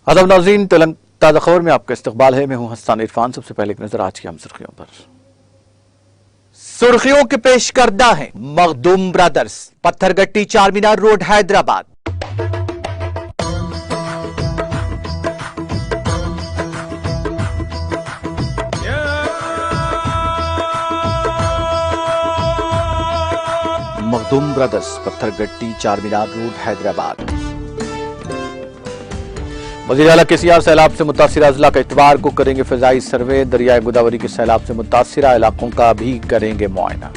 आदाब नाज़रीन, ताज़ा खबर में आपका इस्तकबाल है। मैं हूं हसन इरफान। सबसे पहले एक नजर आज की हम सुर्खियों पर। सुर्खियों के पेश करदा है Makhdoom brothers, Pathergatti Charminar road Hyderabad. Makhdoom brothers, Pathergatti Charminar road Hyderabad. वज़ीर आला केसीआर सैलाब से मुतासिरा अजला का इतवार को करेंगे फिजाई सर्वे। दरियाए गोदावरी के सैलाब से मुतासिरा इलाकों का भी करेंगे मुआयना।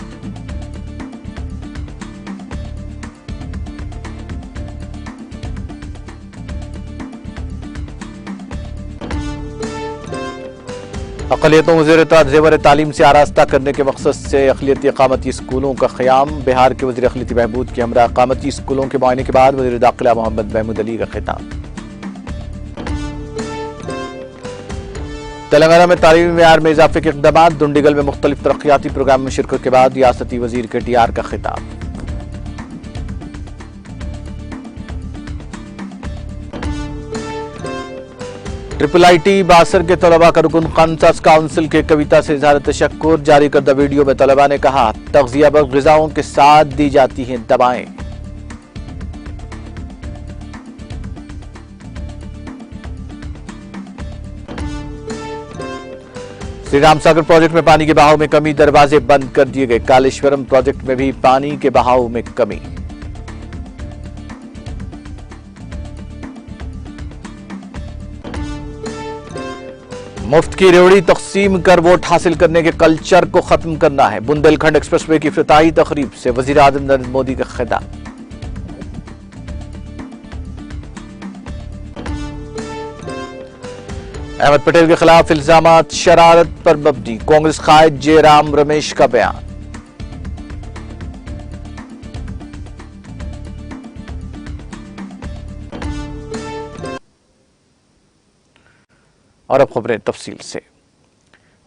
अक़लियतों को ज़ेवर तालीम से आरास्ता करने के मकसद से अक़लियती इक़ामती स्कूलों का क़याम। बिहार के वज़ीर अक़लियती बहबूद के हमरा इक़ामती स्कूलों के मुआयने के बाद वज़ीर दाखिला मोहम्मद महमूद अली का खिताब। तेलंगाना में तालीमी मेयार में इजाफे के इक़दामात। दुंडीगल में मुख्तलिफ तरक्याती प्रोग्राम में शिरकत के बाद रियासती वज़ीर के TR का खिताब। IIIT बासर के तलबा का रुकन कानून काउंसिल के कविता से इज़हार तशक्कुर। जारी करदा वीडियो में तलबा ने कहा, तग़ज़िया बख्श ग़िज़ाओं के साथ दी जाती हैं दवाएं। श्री राम सागर प्रोजेक्ट में पानी के बहाव में कमी, दरवाजे बंद कर दिए गए। कालेश्वरम प्रोजेक्ट में भी पानी के बहाव में कमी। मुफ्त की रेवड़ी तकसीम कर वोट हासिल करने के कल्चर को खत्म करना है। बुंदेलखंड एक्सप्रेसवे की इफ्तिताही तकरीब से वज़ीर आज़म नरेंद्र मोदी का खिताब। अहमद पटेल के खिलाफ इल्जामात शरारत पर मबनी। कांग्रेस कायद जयराम रमेश का बयान। और अब खबरें तफसील से।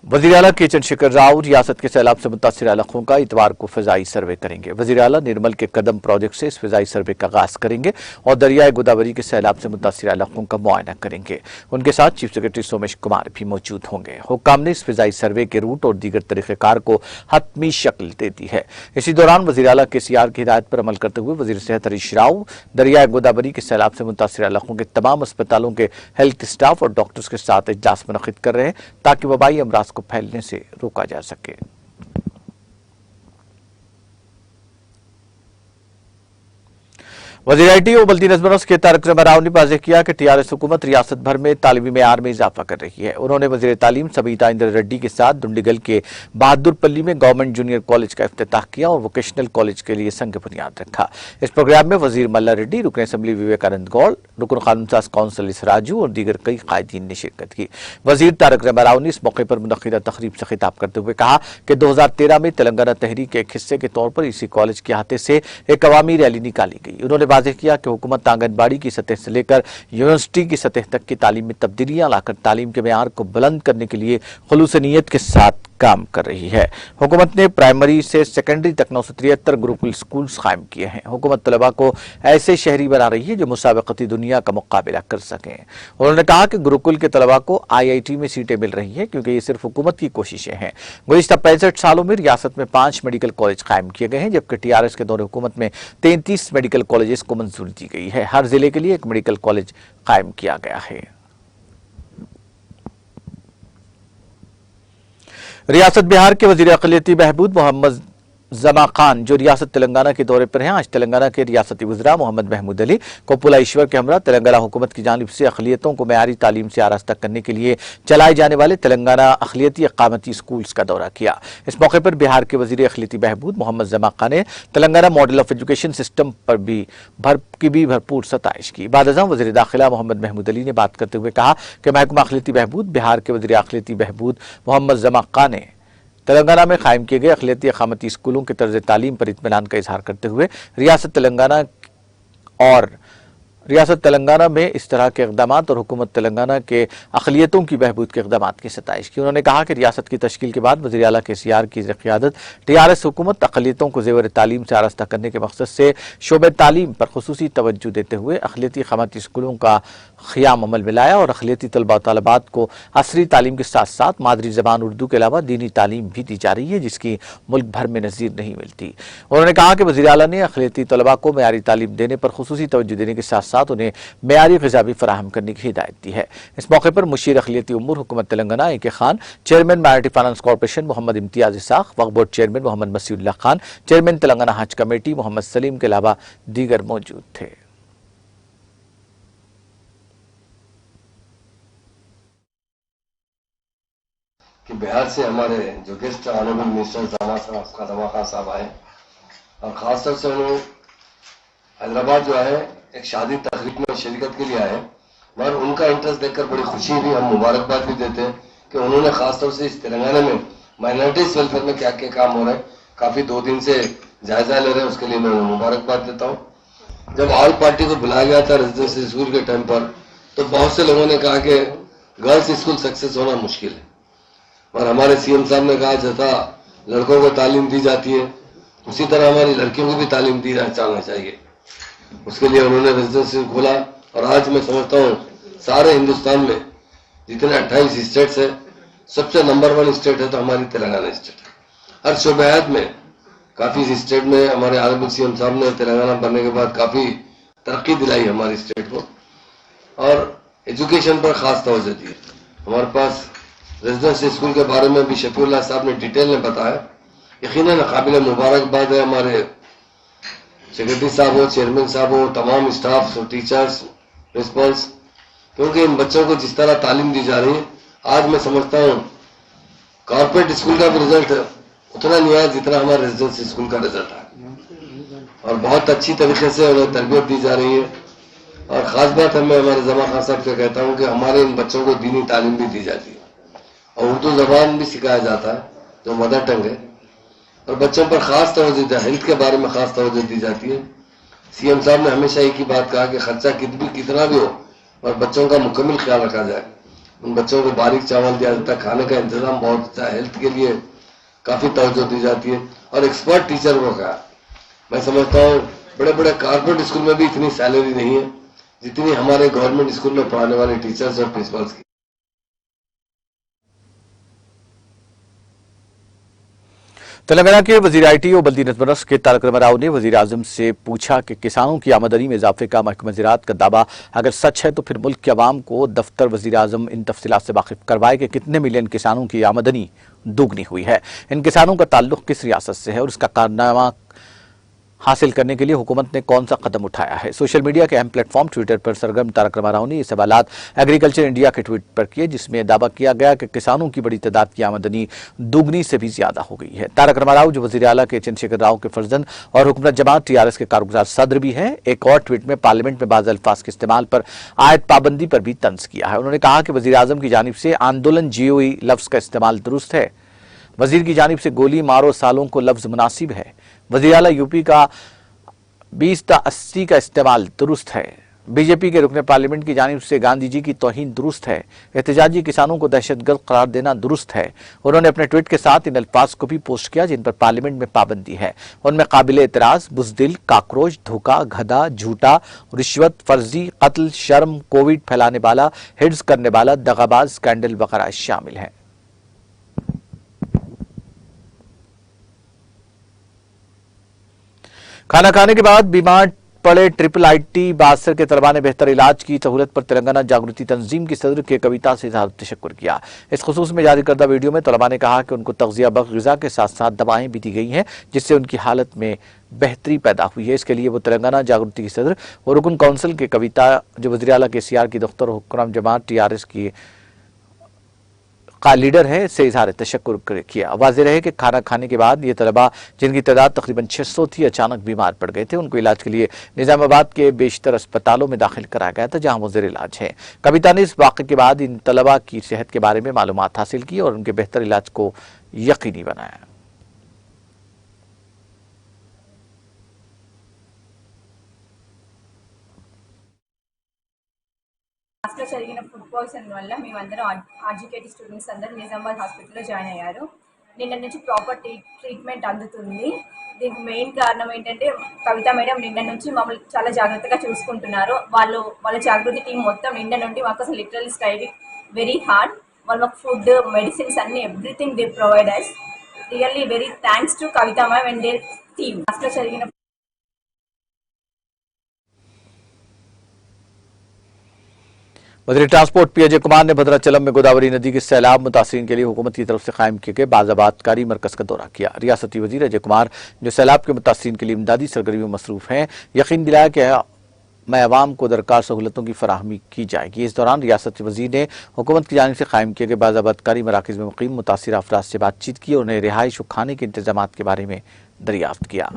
वज़ीर आला के चंद्रशेखर राव रियासत के सैलाब से मुतासिरा इलाकों का इतवार को फिजाई सर्वे करेंगे। वज़ीर आला निर्मल के कदम प्रोजेक्ट से इस फिजाई सर्वे का आगाज करेंगे और दरियाए गोदावरी के सैलाब से मुतासिरा इलाकों का मुआयना करेंगे। उनके साथ चीफ सेक्रेटरी सोमेश कुमार भी मौजूद होंगे। हुक्काम ने इस फिजाई सर्वे के रूट और दीगर तरीक़ेकार को हतमी शक्ल दे दी है। इसी दौरान वज़ीर आला KCR की हिदायत पर अमल करते हुए वज़ीर सेहत हरीश राव दरियाए गोदावरी के सैलाब से मुतासिरा इलाकों के तमाम अस्पतालों के हेल्थ स्टाफ और डॉक्टर्स के साथ इजलास मुनक़िद कर रहे हैं ताकि वबाई अमराज को फैलने से रोका जा सके। वज़ीर IT और बल्दी नज़्म के तारिक ज़मा राव ने वाज़ेह किया कि TRS हुकूमत रियासत भर में तालीमी मेयार में इजाफा कर रही है। उन्होंने वज़ीर तालीम सबीता इंद्र रेड्डी के साथ दुंडीगल के बहादुरपल्ली में गवर्नमेंट जूनियर कॉलेज का इफ्तिताह किया और वोकेशनल कॉलेज के लिए संग बुनियाद रखा। इस प्रोग्राम में वज़ीर मल्ला रेड्डी, रुकन असम्बली विवेकानंद गौड़, रुकन कानून साज कौंसिल इस राजू और दीगर कई कायदीन ने शिरकत की। वज़ीर तारिक ज़मा राव ने इस मौके पर मुनक़िदा तक़रीब से खिताब करते हुए कहा कि 2013 में तेलंगाना तहरीक के एक हिस्से के तौर पर इसी कॉलेज के अहाते से एक अवामी रैली निकाली गई। उन्होंने वाज़ेह किया कि हुकूमत आंगनबाड़ी की सतह से लेकर यूनिवर्सिटी की सतह तक की तालीम में तब्दीलियां लाकर तालीम के मेयार को बुलंद करने के लिए खुलूस नीयत के साथ काम कर रही है। हुकूमत ने प्राइमरी से सेकेंडरी तक 973 गुरुकुल स्कूल्स कायम किए हैं। हुकूमत तलबा को ऐसे शहरी बना रही है जो मुसाबकती दुनिया का मुकाबला कर सकें। उन्होंने कहा कि गुरुकुल के तलबा को IIT में सीटें मिल रही हैं क्योंकि ये सिर्फ हुकूमत की कोशिशें हैं। गुज़िश्ता 65 सालों में रियासत में 5 मेडिकल कॉलेज कायम किए गए हैं, जबकि TRS के दौर हुकूमत में 33 मेडिकल कॉलेज को मंजूरी दी गई है। हर जिले के लिए एक मेडिकल कॉलेज कायम किया गया है। रियासत बिहार के वज़ीर अक़लियती बहबूद मोहम्मद ज़मा खान जो रियासत तेलंगाना के दौरे पर हैं, आज तेलंगाना के रियासती वज़रा मोहम्मद महमूद अली, कोपुला ईश्वर के हमरा तेलंगाना हुकूमत की जानिब से अक़लियतों को मेयारी तालीम से आरास्ता करने के लिए चलाए जाने वाले तेलंगाना अक़लियती इक़ामती स्कूल्स का दौरा किया। इस मौके पर बिहार के वज़ीर अक़लियती बहबूद मोहम्मद ज़मा खान ने Telangana model of education system पर भी भरपूर सताइश की। बाद-ए-ज़म वज़ीर दाखिला मोहम्मद महमूद अली ने बात करते हुए कहा कि महकमा अक़लियती बहबूद बिहार के वज़ीर अक़लियती बहबूद मोहम्मद ज़मा खान ने तेलंगाना में कायम किए गए अक़लियती इक़ामती स्कूलों के तर्ज तालीम पर इत्मीनान का इजहार करते हुए रियासत तेलंगाना और रियासत तेलंगाना में इस तरह के इकदाम और हुकूमत तेलंगाना के अक़लियतों की बहबूद के इकदाम की सताइश की। उन्होंने कहा कि रियासत की तश्कील के बाद वज़ीर आला KCR की क़यादत TRS हुकूमत अक़लियतों को ज़ेवर तालीम से आरास्ता करने के मकसद से शोबे तालीम पर खुसूसी तवज्जो देते हुए अक़लियती क़वाती स्कूलों का क़याम अमल में लाया और अक़लियती तलबा और तलबात को असरी तालीम के साथ साथ मादरी ज़बान उर्दू के अलावा दीनी तालीम भी दी जा रही है, जिसकी मुल्क भर में नज़ीर नहीं मिलती। उन्होंने कहा कि वज़ीर आला ने अक़लियती तलबा को मेयारी तालीम देने पर खुसूसी तवज्जो देने के साथ साथ उन्हें मेयारी ग़िज़ा भी फराहम करने की हिदायत दी है। इस मौके पर मुशीर अक़लियती उमूर हुकूमत Telangana AK Khan, chairman minority finance corporation Mohammad Imtiaz Ishaq, Waqf board chairman Mohammad Masihullah Khan, chairman Telangana Haj committee Mohammad Salim के अलावा दीगर मौजूद थे। कि बिहार से हमारे जो गेस्ट ऑनरेबल मिनिस्टर दमा खान साहब आए और खासतौर से उन्होंने हैदराबाद जो है एक शादी तकरीब में शिरकत के लिए आए, मगर उनका इंटरेस्ट देखकर बड़ी खुशी हुई। हम मुबारकबाद भी देते हैं कि उन्होंने खासतौर से इस तेलंगाना में माइनॉरिटीज वेलफेयर में क्या क्या काम हो रहा है, काफी 2 दिन से जायजा ले रहे हैं, उसके लिए मैं उन्हें मुबारकबाद देता हूँ। जब ऑल पार्टी को बुलाया गया था रेजिडेंशियल स्कूल के टाइम पर, तो बहुत से लोगों ने कहा कि गर्ल्स स्कूल सक्सेस होना मुश्किल है, और हमारे CM साहब ने कहा जैसा लड़कों को तालीम दी जाती है उसी तरह हमारी लड़कियों को भी तालीम दी जाना चाहिए। उसके लिए उन्होंने रेजिडेंशियल खोला और आज मैं समझता हूँ सारे हिंदुस्तान में जितने 28 स्टेट्स है, सबसे नंबर 1 स्टेट है तो हमारी तेलंगाना स्टेट है। हर शोबेहत में काफी स्टेट में हमारे ऑनरेबल CM साहब ने तेलंगाना बनने के बाद काफी तरक्की दिलाई हमारी स्टेट को, और एजुकेशन पर खास तवज्जो दी। हमारे पास रेजिडेंशियल स्कूल के बारे में भी शफीउल्लाह साहब ने डिटेल में बताया। यकीनन काबिल मुबारकबाद है हमारे सेक्रेटरी साहब हो, चेयरमैन साहब हो, तमाम स्टाफ, टीचर्स, प्रिंसिपल्स, क्योंकि इन बच्चों को जिस तरह तालीम दी जा रही है, आज मैं समझता हूँ कॉर्पोरेट स्कूल का भी रिजल्ट उतना नहीं आया जितना हमारे रेजिडेंशियल स्कूल का रिजल्ट है, और बहुत अच्छी तरीके से उन्हें तरबियत दी जा रही है। और खास बात है, मैं हमारे जमा खान साहब से कहता हूँ कि हमारे इन बच्चों को दीनी तालीम भी दी जाती है और उर्दू जबान भी सिखाया जाता है जो मदर टंग है, और बच्चों पर खास तवज्जो, हेल्थ के बारे में खास तवज्जो दी जाती है। CM साहब ने हमेशा एक ही बात कहा कि खर्चा कितना भी हो और बच्चों का मुकम्मल ख्याल रखा जाए। उन बच्चों को बारीक चावल दिया जाता है, खाने का इंतजाम बहुत अच्छा है, हेल्थ के लिए काफी तवज्जो दी जाती है, और एक्सपर्ट टीचर को कहा। मैं समझता हूँ बड़े बड़े कॉर्पोरेट स्कूल में भी इतनी सैलरी नहीं है जितनी हमारे गवर्नमेंट स्कूल में पढ़ाने वाले टीचर्स और प्रिंसिपल्स की। तेलंगाना के वजीर IT और बल्दी नज़्म के तारक रामाराव ने वजीर आजम से पूछा कि किसानों की आमदनी में इजाफे का महकमा ज़राअत का दावा अगर सच है तो फिर मुल्क के अवाम को दफ्तर वजीर आजम इन तफसीलात से वाकिफ करवाए कि कितने मिलियन किसानों की आमदनी दोगुनी हुई है, इन किसानों का ताल्लुक किस रियासत से है और इसका कारनामा हासिल करने के लिए हुकूमत ने कौन सा कदम उठाया है। सोशल मीडिया के अहम प्लेटफॉर्म ट्विटर पर सरगर्म तारक रामाराव ने ये सवालात एग्रीकल्चर इंडिया के ट्वीट पर किए, जिसमें दावा किया गया कि किसानों की बड़ी तादाद की आमदनी दुगनी से भी ज्यादा हो गई है। तारक रामाराव, जो वजीर आला के चंद्रशेखर राव के फर्जंद और हुकूमत जमात TRS के कारगुजार सदर भी हैं, एक और ट्वीट में पार्लियामेंट में बाज़ अल्फाज के इस्तेमाल पर आयत पाबंदी पर भी तंज किया है। उन्होंने कहा कि वजीर आजम की जानिब से आंदोलन GOE लफ्ज का इस्तेमाल दुरुस्त है, वजीर की जानिब से गोली मारो सालों को लफ्ज मुनासिब है, वजीर आला UP का 20-80 का इस्तेमाल दुरुस्त है, BJP के रुकने पार्लियामेंट की जानिब से गांधी जी की तौहीन दुरुस्त है, एहतजाजी किसानों को दहशतगर्द करार देना दुरुस्त है। उन्होंने अपने ट्वीट के साथ इन अल्फाज को भी पोस्ट किया जिन पर पार्लियामेंट में पाबंदी है। उनमें काबिले एतराज, बुजदिल, काकरोच, धोखा, गधा, झूठा, रिश्वत, फर्जी, कत्ल, शर्म, कोविड फैलाने वाला, हिड्स करने वाला, दगाबाज, स्कैंडल वगैरह शामिल हैं। खाना खाने के बाद बीमार पड़े IIIT बासर के तलबा ने बेहतर इलाज की सहूलत पर तेलंगाना जागृति तंजीम की सदर के कविता से इजहार तशक्कुर किया। इस खुसूस में जारी करदा वीडियो में तलबा ने कहा कि उनको तग़ज़िया बख्श ग़िज़ा के साथ साथ दवाएं भी दी गई हैं, जिससे उनकी हालत में बेहतरी पैदा हुई है। इसके लिए वो तेलंगाना जागृति की सदर और रुकन काउंसिल के कविता, जो वज़ीर आला KCR की दफ्तर और हुक्राम जमात TRS की का लीडर है, से इजहार तशक्कुर किया। वाज़ेह रहे कि खाना खाने के बाद ये तलबा, जिनकी तादाद तकरीबन 600 थी, अचानक बीमार पड़ गए थे। उनको इलाज के लिए निजामाबाद के बेशतर अस्पतालों में दाखिल कराया गया था, जहां वो ज़ेर इलाज है। कविता ने इस वाक़े के बाद इन तलबा की सेहत के बारे में मालूमात हासिल की और उनके बेहतर इलाज को यकीनी बनाया। జరిగిన ఫుడ్ పాయిజన్ వల్ల మేమందరం ఆర్జికేటీ స్టూడెంట్స్ అందరూ నిజామాబాద్ హాస్పిటల్లో జాయిన్ అయ్యారు. నిన్న నుంచి ప్రాపర్ ట్రీట్మెంట్ అందుతుంది. దీనికి మెయిన్ కారణం ఏంటంటే కవిత మేడం నిన్న నుంచి మమ్మల్ని చాలా జాగ్రత్తగా చూసుకుంటున్నారు. వాళ్ళ జాగృతి టీం మొత్తం నిన్న నుండి మాకు అసలు లిటరల్లీ స్ట్రైవింగ్ వెరీ హార్డ్. వాళ్ళు మాకు ఫుడ్, మెడిసిన్స్ అన్ని everything they provide us. Really very thanks to Kavitha ma'am and their team. అసలు జరిగిన वजीर ट्रांसपोर्ट पी अजय कुमार ने भद्राचलम में गोदावरी नदी के सैलाब मुतासरीन के लिए हुकूमत की तरफ से कायम किए गए बाज़ाबातकारी मरकज का दौरा किया। रियासती वजीर अजय कुमार, जो सैलाब के मुतासरीन के लिए इमदादी सरगर्मियों में मसरूफ हैं, यकीन दिलाया कि मैं अवाम को दरकार सहूलतों की फराहमी की जाएगी। इस दौरान रियासती वजीर ने हुकूमत की जानिब से कायम किए गए बाज़ाबातकारी मराकज़ में मुकीम मुतासिर अफराद से बातचीत की और उन्हें रिहाइश और खाने के इंतजाम के बारे में दरियाफ्त किया।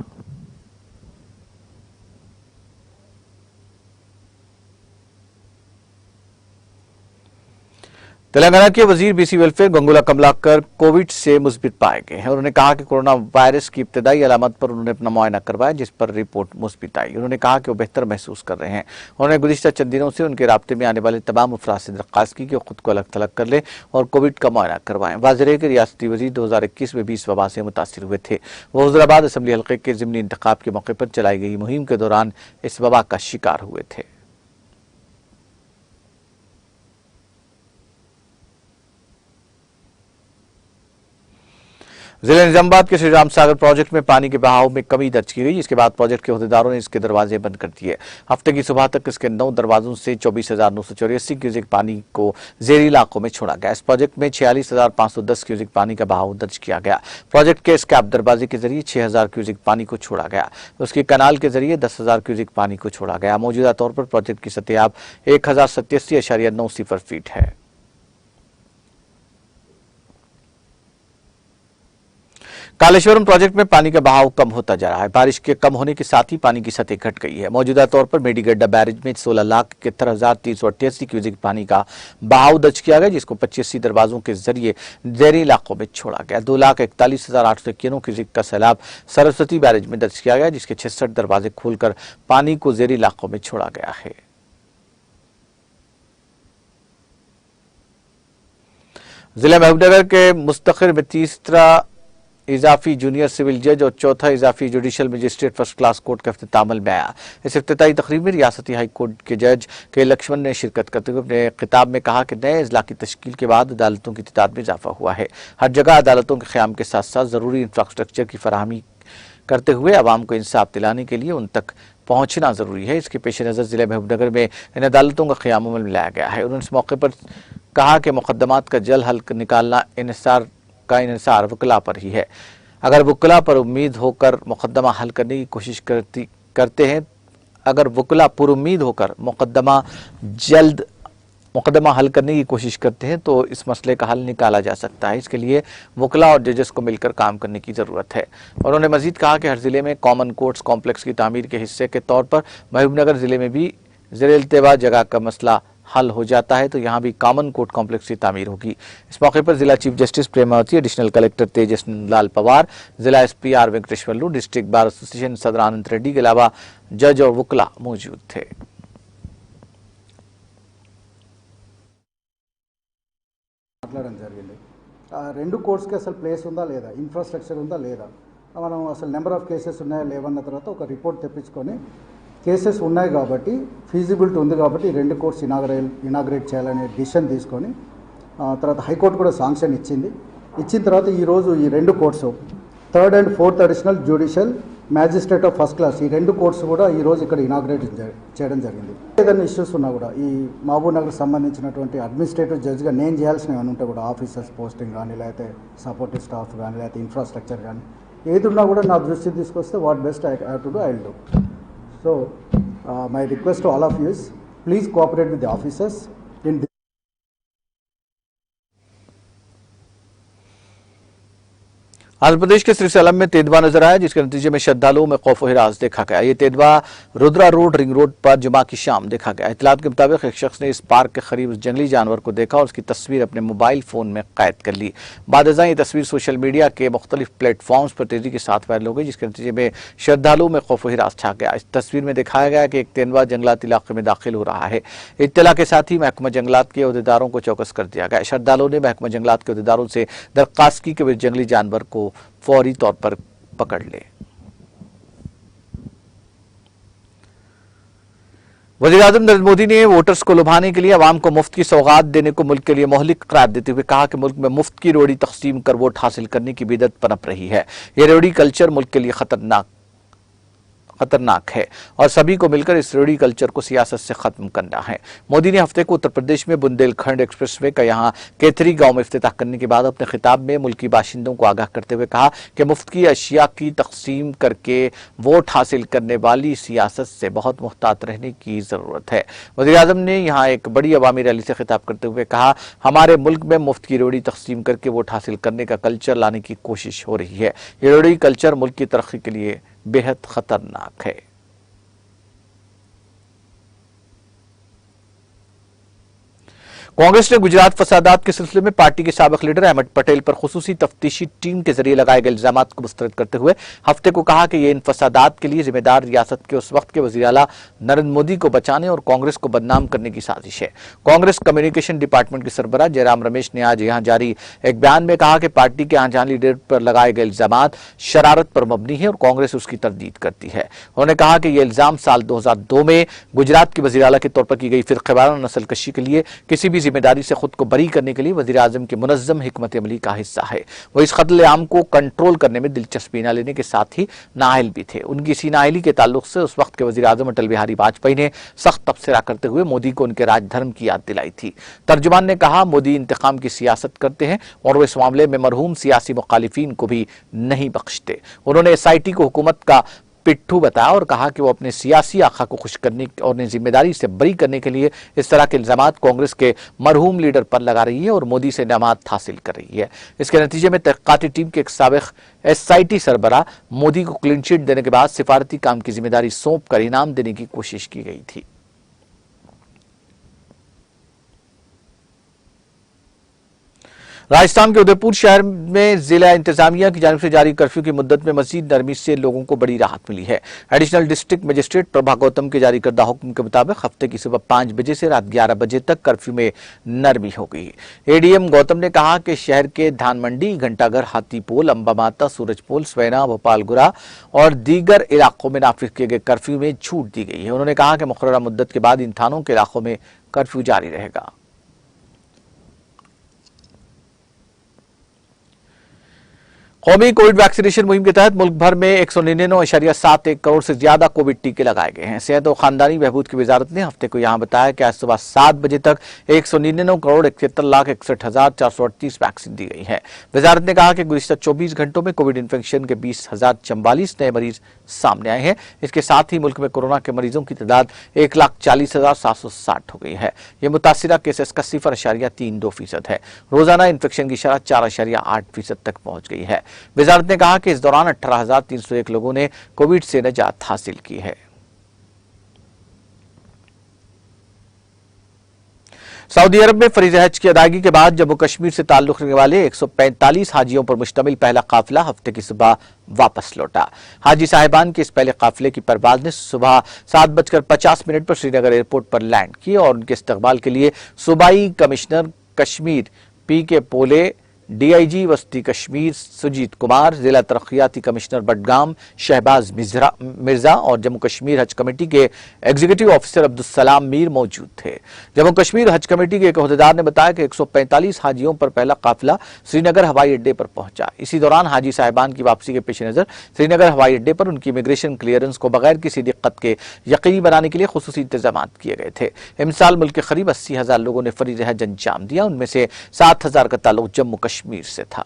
तेलंगाना के वजीर BC welfare Gangula Kamalakar Covid से मुस्बित पाए गए हैं। उन्होंने कहा कि कोरोना वायरस की इब्तदाई अलामत पर उन्होंने अपना मुआयना करवाया, जिस पर रिपोर्ट मुस्बित आई। उन्होंने कहा कि वो बेहतर महसूस कर रहे हैं। उन्होंने गुज़िश्ता चंद दिनों से उनके राब्ते में आने वाले तमाम अफराद से दरख्वास्त की कि वो खुद को अलग थलग कर ले और कोविड का मुआयना करवाएं। वाज़ेह है कि रियासती वजीर 2021 में भी इस वबा से मुतासिर हुए थे। वो हुज़ूराबाद असम्बली हल्के के ज़िमनी इंतखाब के मौके पर चलाई गई मुहिम के दौरान इस वबा का शिकार हुए थे। जिले निजामाबाद के श्री राम सागर प्रोजेक्ट में पानी के बहाव में कमी दर्ज की गई, जिसके बाद प्रोजेक्ट के अहदेदारों ने इसके दरवाजे बंद कर दिए। हफ्ते की सुबह तक इसके 9 दरवाजों से 24,984 क्यूसेक पानी को जेरी इलाकों में छोड़ा गया। इस प्रोजेक्ट में 46,510 क्यूसेक पानी का बहाव दर्ज किया गया। प्रोजेक्ट के स्कैप दरवाजे के जरिए 6,000 क्यूसेक पानी को छोड़ा गया। उसकी कनाल के जरिए 10,000 क्यूसेक पानी को छोड़ा गया। मौजूदा तौर पर प्रोजेक्ट की सतह अब 1,087.90 फीट है। कालेश्वरम प्रोजेक्ट में पानी का बहाव कम होता जा रहा है। बारिश के कम होने के साथ ही पानी की सतह घट गई है। मौजूदा तौर पर मेडीगड्डा बैरेज में 16,71,388 क्यूसेक पानी का बहाव दर्ज किया गया, जिसको 25 दरवाजों के जरिए ज़ेरी इलाकों में छोड़ा गया। 2,41,891 क्यूसेक का सैलाब सरस्वती बैरेज में दर्ज किया गया, जिसके 66 दरवाजे खोलकर पानी को ज़ेरी इलाकों में छोड़ा गया है। जिला महबूबनगर के मुस्तखिर में तीसरा इजाफी जूनियर सिविल जज और चौथा इजाफी judicial magistrate first class court का इफ्तिताह में आया। इस इफ्तिताही तकरीब में रियासती हाई कोर्ट के जज के लक्ष्मण ने शिरकत करते हुए अपने खिताब में कहा कि नए अजला की तश्कील के बाद अदालतों की तादाद में इजाफा हुआ है। हर जगह अदालतों के क़याम के साथ साथ ज़रूरी इंफ्रास्ट्रक्चर की फराहमी करते हुए आवाम को इंसाफ दिलाने के लिए उन तक पहुँचना ज़रूरी है। इसके पेश नज़र ज़िले महबूबनगर में इन अदालतों का क़याम अमल में लाया गया है। उन्होंने इस मौके पर कहा कि मुकदमात का जल्द हल निकालना इन्हिसार वकला पर ही है। अगर वकला पर उम्मीद होकर मुकदमा हल करने की कोशिश करते हैं अगर वकला पुरुम्मीद होकर मुकदमा हल करने की कोशिश करते हैं तो इस मसले का हल निकाला जा सकता है। इसके लिए वकला और जजेस को मिलकर काम करने की ज़रूरत है। उन्होंने मजीद कहा कि हर ज़िले में कॉमन कोर्ट्स कॉम्प्लेक्स की तामीर के हिस्से के तौर पर महबूबनगर ज़िले में भी ज़ेर-ए-इल्तिवा जगह का मसला हल हो जाता है तो यहाँ भी कॉमन कोर्ट कॉम्प्लेक्स की तामीर होगी। इस मौके पर जिला chief justice Premavati, additional collector Tejas Lal Pawar, जिला SP R Venkateshwarlu, district bar association सदर आनंद रेड्डी के अलावा जज और वकला मौजूद थे। మాట్లాడడం జరిగింది। రెండు కోర్ట్స్కి అసలు ప్లేస్ ఉందా లేదా, ఇన్ఫ్రాస్ట్రక్చర్ ఉందా లేదా, మనం అసలు నెంబర్ ఆఫ్ కేసెస్ ఉన్నాయా లేవన్న తర్వాత ఒక రిపోర్ట్ తెప్పించుకొని కేసెస్ ఉన్నాయి కాబట్టి ఫీజిబిలిటీ ఉంది కాబట్టి రెండు కోర్ట్స్ ఇనాగ్రేట్ చేయాలనే డిసిషన్ తీసుకొని తర్వాత హైకోర్టు కూడా శాంక్షన్ ఇచ్చిన తర్వాత ఈరోజు ఈ రెండు courts 3rd and 4th additional judicial magistrate of first class ఈ రెండు కోర్ట్స్ కూడా ఈరోజు ఇక్కడ ఇనాగ్రేట్ చేయడం జరిగింది। ఏదైనా ఇష్యూస్ ఉన్నా కూడా ఈ మహబూబ్ నగర్ సంబంధించినటువంటి అడ్మినిస్ట్రేటివ్ జడ్జ్గా నేను చేయాల్సినవి ఏమైనా ఉంటే కూడా ఆఫీసర్స్ పోస్టింగ్ కానీ లేకపోతే సపోర్టివ్ స్టాఫ్ కానీ లేకపోతే ఇన్ఫ్రాస్ట్రక్చర్ కానీ ఏది ఉన్నా కూడా నా దృష్టికి తీసుకొస్తే what best I have to do I will do. So, my request to all of you is, please cooperate with the officers in this. Andhra Pradesh के श्रीशैलम में तेंदुआ नजर आया, जिसके नतीजे में श्रद्धालुओं में खौफ व हिरास देखा गया। ये तेंदुआ रुद्रा रोड रिंग रोड पर जुमा की शाम देखा गया। इत्तलात के मुताबिक एक शख्स ने इस पार्क के करीब उस जंगली जानवर को देखा और उसकी तस्वीर अपने मोबाइल फोन में कैद कर ली। बादशाह ये तस्वीर सोशल मीडिया के मुख्तलिफ प्लेटफॉर्म्स पर तेजी के साथ वायरल हो गई, जिसके नतीजे में श्रद्धालुओं में खौफ व हिरास छा गया। इस तस्वीर में दिखाया गया कि एक तेंदुआ जंगलात इलाके में दाखिल हो रहा है। इत्तला के साथ ही महकमा जंगलात के अहदेदारों को चौकस कर दिया गया। श्रद्धालुओं ने महकमा जंगलात के अहदेदारों से दरख्वास्त की कि वे जंगली जानवर को फौरी तौर पर पकड़ ले। वज़ीर-ए-आज़म नरेंद्र मोदी ने वोटर्स को लुभाने के लिए अवाम को मुफ्त की सौगात देने को मुल्क के लिए मोहलिक करार देते हुए कहा कि मुल्क में मुफ्त की रोड़ी तकसीम कर वोट हासिल करने की बिदअत पनप रही है। यह रोड़ी कल्चर मुल्क के लिए खतरनाक है और सभी को मिलकर इस रोड़ी कल्चर को सियासत से खत्म करना है। मोदी ने हफ्ते को उत्तर प्रदेश में बुंदेलखंड एक्सप्रेसवे का यहां केथरी गांव में इफ्तिताह करने के बाद अपने खिताब में मुल्की बाशिंदों को आगाह करते हुए कहा कि मुफ्त की अशिया की तकसीम करके वोट हासिल करने वाली सियासत से बहुत मुहतात रहने की जरूरत है। वज़ीर-ए-आज़म ने यहां एक बड़ी अवामी रैली से खिताब करते हुए कहा, हमारे मुल्क में मुफ्त की रोड़ी तकसीम करके वोट हासिल करने का कल्चर लाने की कोशिश हो रही है। ये रोड़ी कल्चर मुल्क की तरक्की के लिए बेहद खतरनाक है। कांग्रेस ने गुजरात फसादात के सिलसिले में पार्टी के साबिक लीडर अहमद पटेल पर खुसूसी तफ्तीशी टीम के जरिए लगाए गए इल्जामात को मुस्तरद करते हुए हफ्ते को कहा कि ये इन फसादात के लिए जिम्मेदार रियासत के उस वक्त के वजीर आला नरेंद्र मोदी को बचाने और कांग्रेस को बदनाम करने की साजिश है। कांग्रेस कम्युनिकेशन डिपार्टमेंट के सरबराह जयराम रमेश ने आज यहां जारी एक बयान में कहा कि पार्टी के आंजान लीडर पर लगाए गए इल्जामात शरारत पर मबनी है और कांग्रेस उसकी तरदीद करती है। उन्होंने कहा कि यह इल्जाम साल 2002 में गुजरात के वजीर आला के तौर पर की गई फिरक़ेवाराना नस्लकशी के लिए किसी भी जिम्मेदारी से खुद को बरी करने के लिए वज़ीर आज़म की मुनज़्ज़म हिकमत अमली का हिस्सा है। वो इस क़त्ल आम को कंट्रोल करने में दिलचस्पी न लेने के साथ ही नाअहल भी थे। उनकी इसी नाअहली के ताल्लुक से उस वक्त के वज़ीर आज़म अटल बिहारी वाजपेयी ने सख्त तबसरा करते हुए मोदी को उनके राजधर्म की याद दिलाई थी। तर्जुमान ने कहा, मोदी इंतकाम की सियासत करते हैं और वो इस मामले में मरहूम सियासी मुखालिफिन को भी नहीं बख्शते। उन्होंने SIT को हुकूमत का पिट्ठू बताया और कहा कि वो अपने सियासी आखा को खुश करने और उन्हें जिम्मेदारी से बरी करने के लिए इस तरह के इल्जामात कांग्रेस के मरहूम लीडर पर लगा रही है और मोदी से नमात हासिल कर रही है। इसके नतीजे में तहक़ीक़ाती टीम के एक साबिक़ SIT सरबराह मोदी को क्लीन चिट देने के बाद सिफारती काम की जिम्मेदारी सौंप कर इनाम देने की कोशिश की गई थी। राजस्थान के उदयपुर शहर में जिला इंतजामिया की जानिब से जारी कर्फ्यू की मुद्दत में मजीद नरमी से लोगों को बड़ी राहत मिली है। Additional district magistrate Prabha Gautam के जारी करदा हुक्म के मुताबिक हफ्ते की सुबह 5 बजे से रात 11 बजे तक कर्फ्यू में नरमी हो गई। ADM गौतम ने कहा कि शहर के धान मंडी, घंटाघर, हाथीपोल, अंबा माता, सूरजपोल, स्वैना, भोपालगुरा और दीगर इलाकों में नाफिज किए गए कर्फ्यू में छूट दी गई है। उन्होंने कहा कि मुकर्ररा मुद्दत के बाद इन थानों के इलाकों में कर्फ्यू जारी रहेगा। कौमी कोविड वैक्सीनेशन मुहिम के तहत मुल्क भर में 199.71 करोड़ से ज्यादा कोविड टीके लगाए गए हैं। सेहत और खानदानी बहबूद की वजारत ने हफ्ते को यहां बताया कि आज सुबह 7 बजे तक 199 करोड़ 71,61,438 वैक्सीन दी गई है। वजारत ने कहा कि गुज़िश्ता 24 घंटों में कोविड इन्फेक्शन के 20,044 नए मरीज सामने आए हैं। इसके साथ ही मुल्क में कोरोना के मरीजों की तादाद 1,40,760 हो गई है। यह मुतासिरा केसेस का 0.32% है। रोजाना इन्फेक्शन की शरह 4.8% तक पहुंच गई है। वजारत ने कहा कि इस दौरान 18,301 लोगों ने कोविड से निजात हासिल की है। सऊदी अरब में फरीज़ हज की अदायगी के बाद जम्मू कश्मीर से ताल्लुक रखने वाले 145 हाजियों पर मुश्तमिल पहला काफिला हफ्ते की सुबह वापस लौटा। हाजी साहिबान के इस पहले काफिले की परवाज ने सुबह 7:50 पर श्रीनगर एयरपोर्ट पर लैंड की और उनके इस्तकबाल के लिए सूबाई कमिश्नर कश्मीर PK पोले, DIG वस्ती कश्मीर सुजीत कुमार, जिला तरक्याती कमिश्नर बडगाम शहबाज मिर्जा और जम्मू कश्मीर हज कमेटी के एग्जीक्यूटिव ऑफिसर अब्दुलसलाम मीर मौजूद थे। जम्मू कश्मीर हज कमेटी के एक अहदेदार ने बताया कि 145 हाजियों पर पहला काफिला श्रीनगर हवाई अड्डे पर पहुंचा। इसी दौरान हाजी साहिबान की वापसी के पेश नजर श्रीनगर हवाई अड्डे पर उनकी इमिग्रेशन क्लियरेंस को बगैर किसी दिक्कत के यकीनी बनाने के लिए खुसूसी इंतजाम किए गए थे। इमसाल मुल्क के करीब 80,000 लोगों ने फरीज़ हज अंजाम दिया। उनमें से 7,000 का ताल्लुक जम्मू कश्मीर से था।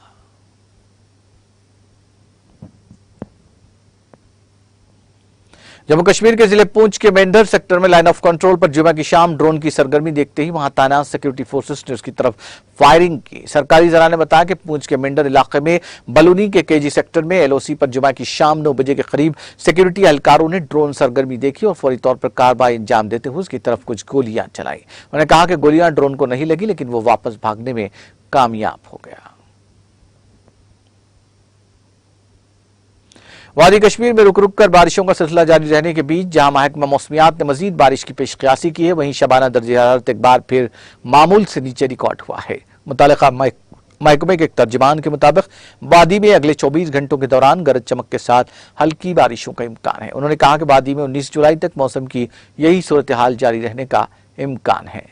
जम्मू कश्मीर के जिले पुंछ के मेंढर सेक्टर में लाइन ऑफ कंट्रोल पर जुमा की शाम ड्रोन की सरगर्मी देखते ही वहां तैनात सिक्योरिटी फोर्सेस ने उसकी तरफ फायरिंग की। सरकारी जराने ने बताया कि पुंछ के मेंढर इलाके में बलूनी के केजी सेक्टर में एलओसी पर जुमा की शाम 9 बजे के करीब सिक्योरिटी एहलकारों ने ड्रोन सरगर्मी देखी और फौरी तौर पर कार्रवाई अंजाम देते हुए उसकी तरफ कुछ गोलियां चलाई। उन्होंने कहा कि गोलियां ड्रोन को नहीं लगी, लेकिन वो वापस भागने में कामयाब हो गया। वादी कश्मीर में रुक रुक कर बारिशों का सिलसिला जारी रहने के बीच जहां महकमा मौसमियात ने मजीद बारिश की पेशकयासी की है, वहीं शबाना दर्जे हरारत एक बार फिर मामूल से नीचे रिकॉर्ड हुआ है। मुतालिका महकमे के एक तर्जुमान के मुताबिक वादी में अगले 24 घंटों के दौरान गरज चमक के साथ हल्की बारिशों का इम्कान है। उन्होंने कहा कि वादी में 19 जुलाई तक मौसम की यही सूरत हाल जारी रहने का इम्कान है।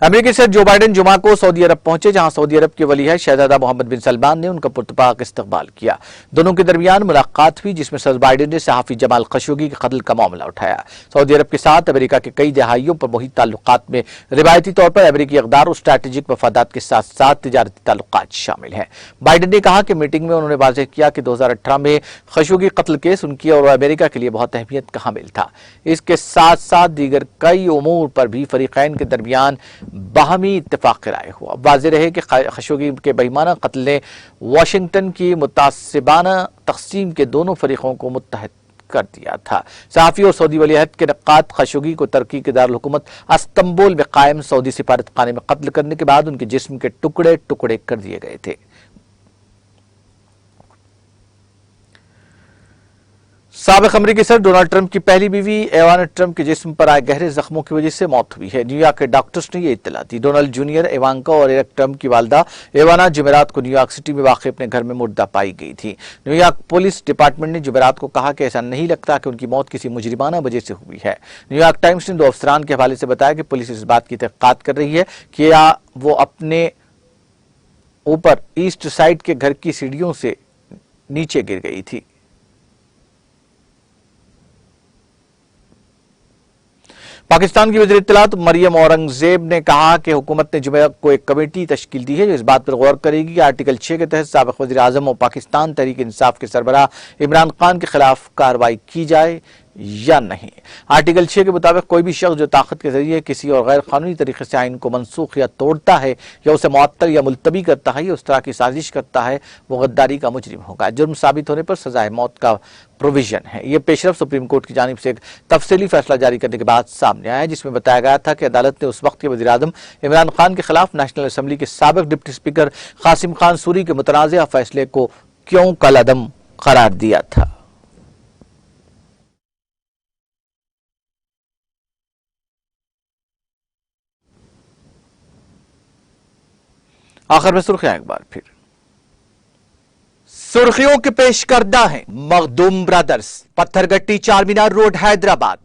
अमेरिकी सदर जो बाइडेन जुमा को सऊदी अरब पहुंचे, जहां सऊदी अरब के वली है शहजादा मोहम्मद बिन सलमान ने उनका पुरतपाक इस्तकबाल किया। दोनों के दरमियान मुलाकात हुई, जिसमें सदर बाइडेन ने सहाफी जमाल खशोगी के कत्ल का मामला उठाया। सऊदी अरब के साथ अमेरिका के कई दहाइयों पर मुहित ताल्लुकात में रिवायती तौर पर अमेरिकी इक़दार और स्ट्रैटेजिक मफादात के साथ साथ तिजारती ताल्लुकात शामिल हैं। बाइडेन ने कहा कि मीटिंग में उन्होंने वाज़ेह किया कि 2018 में खशोगी कत्ल केस उनकी और अमेरिका के लिए बहुत अहमियत का हामिल था। इसके साथ साथ दीगर कई उमूर पर भी फरीकैन के दरमियान बाहमी इत्तेफाक राय हुआ। वाज़ेह रहे कि खशोगी के बेईमाना कत्ल ने वाशिंगटन की मुतासिबाना तक़सीम के दोनों फरीकों को मुत्तहद कर दिया था। सहाफ़ी और सऊदी वलीअहद के नक़ाद खशोगी को तुर्की के दारुल हुकूमत इस्तंबुल में कायम सऊदी सिफारत खाने में कत्ल करने के बाद उनके जिस्म के टुकड़े टुकड़े कर दिए गए थे। साबिक़ अमेरिकी सदर डोनाल्ड ट्रंप की पहली बीवी एवाना ट्रंप के जिस्म पर आए गहरे जख्मों की वजह से मौत हुई है। न्यूयॉर्क के डॉक्टर्स ने यह इत्तला दी। डोनाल्ड जूनियर, इवांका और एरिक ट्रंप की वालदा एवाना जुमेरात को न्यूयॉर्क सिटी में वाक़ अपने घर में मुर्दा पाई गई थी। न्यूयॉर्क पुलिस डिपार्टमेंट ने जुमेरात को कहा कि ऐसा नहीं लगता कि उनकी मौत किसी मुजरिमाना वजह से हुई है। न्यूयॉर्क टाइम्स ने 2 अफसरान के हवाले से बताया कि पुलिस इस बात की तहक़ीक़ात कर रही है कि या वो अपने ऊपर ईस्ट साइड के घर की सीढ़ियों से नीचे गिर गई थी। पाकिस्तान की वज़ीर इत्तलात मरियम औरंगजेब ने कहा कि हुकूमत ने जुमे को एक कमेटी तश्कील दी है जो इस बात पर गौर करेगी कि आर्टिकल 6 के तहत साबिक़ वज़ीर आज़म और पाकिस्तान तहरीक इंसाफ के सरबराह इमरान खान के खिलाफ कार्रवाई की जाए या नहीं। आर्टिकल 6 के मुताबिक कोई भी शख्स जो ताकत के जरिए किसी और गैर कानूनी तरीके से आइन को मनसूख या तोड़ता है या उसे मुअत्तल या मुलतवी करता है या उस तरह की साजिश करता है, वो गद्दारी का मुजरिम होगा। जुर्म साबित होने पर सजाए मौत का प्रोविजन है। यह पेशरफ सुप्रीम कोर्ट की जानिब से एक तफसीली फैसला जारी करने के बाद सामने आया, जिसमें बताया गया था कि अदालत ने उस वक्त के वज़ीर आज़म इमरान खान के खिलाफ नेशनल असम्बली के साबिक़ डिप्टी स्पीकर कासिम खान सूरी के मुतनाज़ा फैसले को क्यों कलअदम करार दिया था। आखिर में सुर्खियां एक बार फिर। सुर्खियों के पेश करदा है Makhdoom brothers, Pathergatti Charminar road, Hyderabad.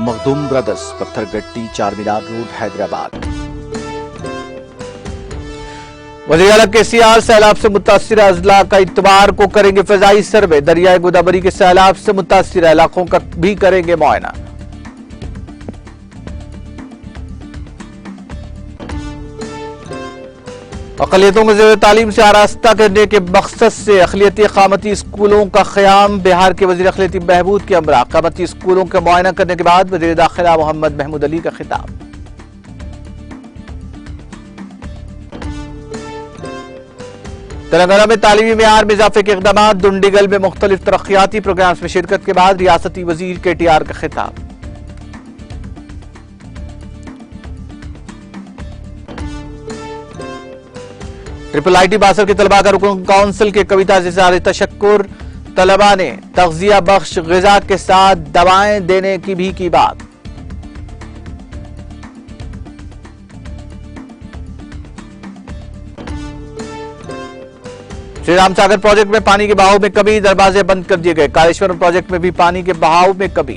Makhdoom brothers, Pathergatti Charminar road, Hyderabad. वज़ीर आला केसीआर सैलाब से मुतासिर अजला का इतवार को करेंगे फजाई सर्वे। दरियाए गोदावरी के सैलाब से मुतासिर इलाकों का भी करेंगे मुआयना। अक़लियतों को ज़ेर तालीम से आरास्ता करने के मकसद से अक़लियती क़ामती स्कूलों का क़याम। बिहार के वज़ीर अक़लियती बहबूद के हमरा क़ामती स्कूलों का मुआयना करने के बाद वज़ीर दाखिला मोहम्मद महमूद अली का खिताब। तेलंगाना में तालीमी मेयार में इजाफे के इक़दामात। दुंडीगल में मुख्तलिफ तरक्याती प्रोग्राम्स में शिरकत के बाद रियासती वज़ीर KTR का खिताब। IIIT बासर के तलबा का रुकन काउंसिल के कविता से इज़हार तशक्कुर। तलबा ने तग़ज़िया बख्श ग़िज़ा के साथ दवाएं देने की भी की बात। श्री राम सागर प्रोजेक्ट में पानी के बहाव में कमी, दरवाजे बंद कर दिए गए। कालेश्वरम प्रोजेक्ट में भी पानी के बहाव में कमी।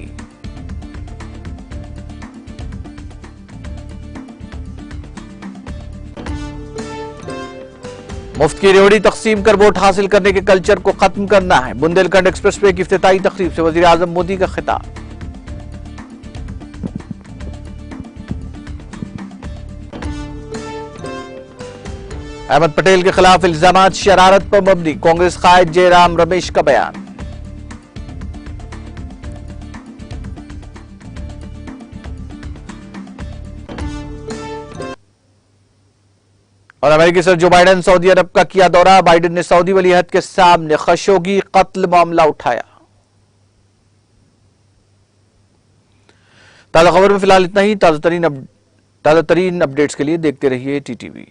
मुफ्त की रेवड़ी तकसीम कर वोट हासिल करने के कल्चर को खत्म करना है। बुंदेलखंड एक्सप्रेसवे की इफ्तिताई तकरीब से वजीर आजम मोदी का खिताब। अहमद पटेल के खिलाफ इल्जामात शरारत पर मबनी, कांग्रेस कायद जयराम रमेश का बयान। और अमेरिकी सदर जो बाइडेन सऊदी अरब का किया दौरा, बाइडेन ने सऊदी वलीअहद के सामने खशोगी कत्ल मामला उठाया। ताजा खबर में फिलहाल इतना ही। ताजा तरीन अपडेट्स के लिए देखते रहिए टीटीवी।